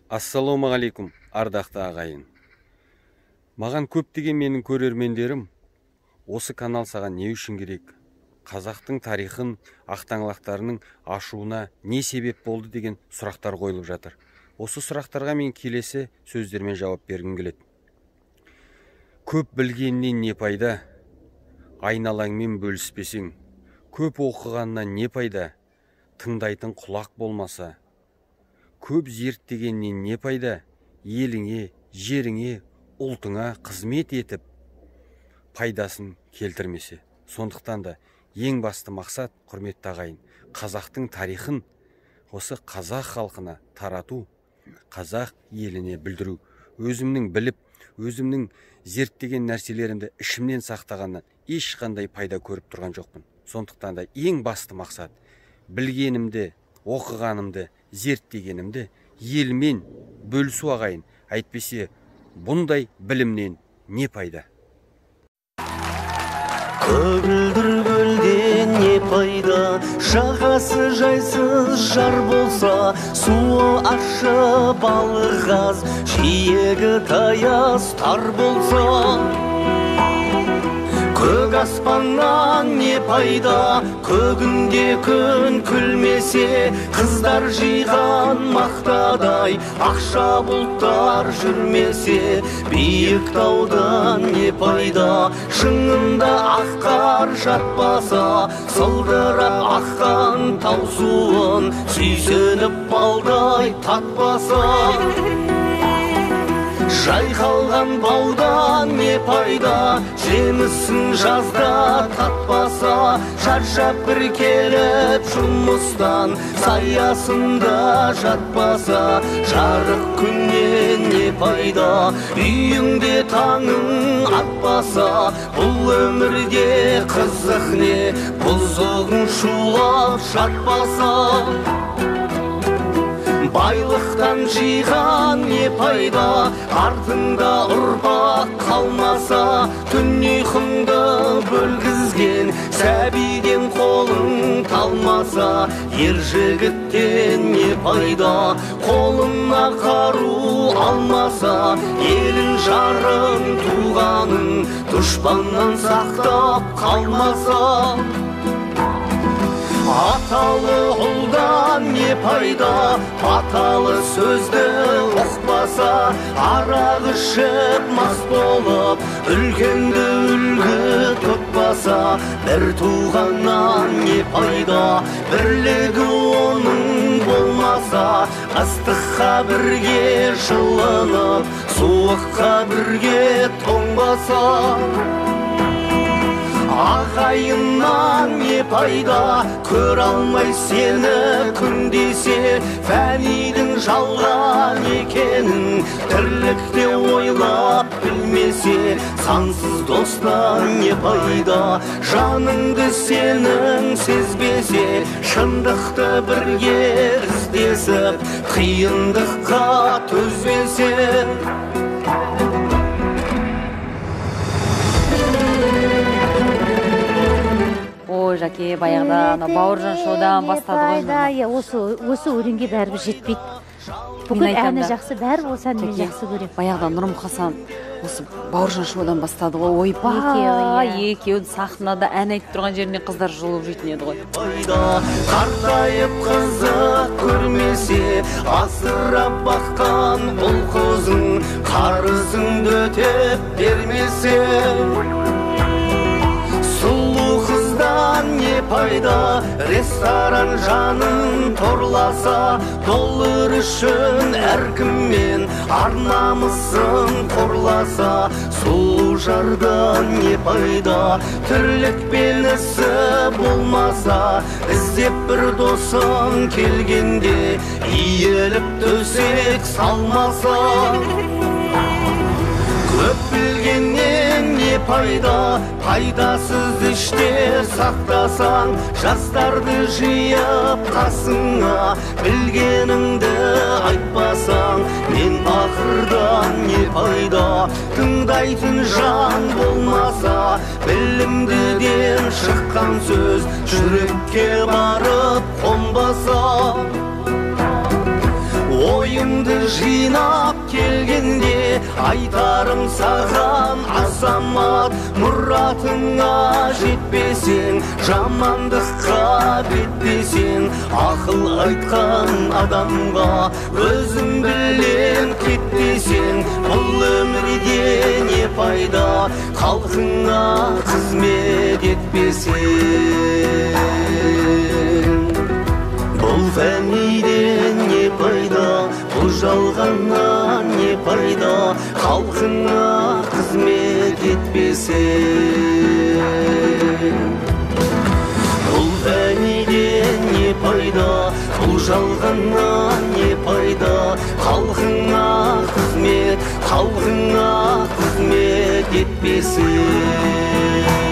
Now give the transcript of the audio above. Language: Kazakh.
Ассалаумағалейкум, ардақты ағайын. Маған көптеген менің көрермендерім, осы канал саған не үшін керек? Қазақтың тарихын, ақтаңлақтарының ашуына не себеп болды деген сұрақтар қойылып жатыр. Осы сұрақтарға мен келесі сөздермен жауап бергім келеді. Көп білгеннен не пайда? Айналаңмен бөліспесең. Көп оқығаннан не пайда? Тыңдайтын құлақ болмаса. Көп зерттегеннен не пайда? Еліңе, жеріңе, ұлтыңа қызмет етіп, пайдасын келтірмесе. Сондықтан да ең басты мақсат, құрметті ағайын, қазақтың тарихын осы қазақ халқына тарату, қазақ еліне білдіру. Өзімнің біліп, өзімнің зерттеген нәрселерімді ішімнен сақтағаннан ешқандай пайда көріп тұрған жоқпын. Сондықтан да ең басты мақсат, білгенімді, оқығанымды, зерттегенімді елмен бөлісу ағайын. Әйтпесе, бұндай білімнен не пайда? Көгілдір көлден не пайда? Жағасы жайсыз жар болса, суы ащы балық аз, жиегі таяз тар болса. Көк аспаннан не пайда? Көгінде күн күлмесе, қыздар жиған мақтадай, ақша бұлттар жүрмесе. Биік таудан не пайда? Шыңында ақ қар жатпаса, сылдырап аққан тау суын сүйсініп балдай татпаса. Жайқалған баудан не пайда? Жемісін жазда татпаса, шаршап бір келіп жұмыстан саясында жатпаса. Жарық күннен не пайда? Үйіңде таңың атпаса, бұл өмірде қызық не? Бұзығың шулап жатпаса. Байлықтан жиған не пайда? Артында ұрпақ қалмаса, түн ұйқыңды бөлгізген сәбиден қолың талмаса. Ер жігіттен не пайда? Қолына қару алмаса, елін жарын туғанын дұшпаннан сақтап қалмаса. Аталы ұлдан не пайда? Аталы сөзді ұқпаса, арақ ішіп мас болып, үлкенді үлгі тұтпаса. Бір туғаннан не пайда? Бірлігі оның болмаса, ыстыққа бірге жылынып, суыққа бірге тоңбаса. Ағайыннан не пайда? Көр алмай сені күн десе, фәнидің жалған екенін тірлікте ойлап білмесе. Сансыз достан не пайда? Жаныңды сенің сезбесе, шындықты бірге іздесіп, қиындыққа төзбесе. Ой, Жаке, баяғыда Бауыржан шоудан бастады ғой. Осы өлеңге бәрібір жетпейді. Бүкіл әні жақсы, бәрі осы әнмен жақсы көрем. Баяғыда Нұрым Хасан осы Бауыржан шоудан бастады ғой. Ойбай, екеуін сахнада ән айтып тұрған жеріне қыздар жұлып жейтін еді ғой. Қартайып қызық көрмесе, асырап баққан ұл қызың қарызыңды өтеп бермесе. Не пайда? Ресторан жанын торласа, доллар үшін әркіммен арнамысын қорласа. Сұлу жардан не пайда? Тірлік белгісі болмаса, іздеп бір досың келгенде иіліп төсек салмаса. Көп білгеннен не пайда? Пайдасыз іште сақтасаң, жастарды жиып қасыңа, білгеніңді айтпасаң. Мен ақырдан не пайда? Тыңдайтын жан болмаса, білімдіден шыққан сөз жүрекке барып қонбаса. Ой ойымды жинап келгенде айтарым саған азамат, мұратыңа жетпесең, жамандыққа бетпесең, ақыл айтқан адамға өзің білен кетпесең, бұл өмірде не пайда, халқыңа қызмет етпесең. Бұл фәниден не пайда, бұл жалғаннан не пайда, халқыңа қызмет етпесең. Бұл фәниден не пайда, бұл жалғаннан не пайда, халқыңа қызмет етпесең.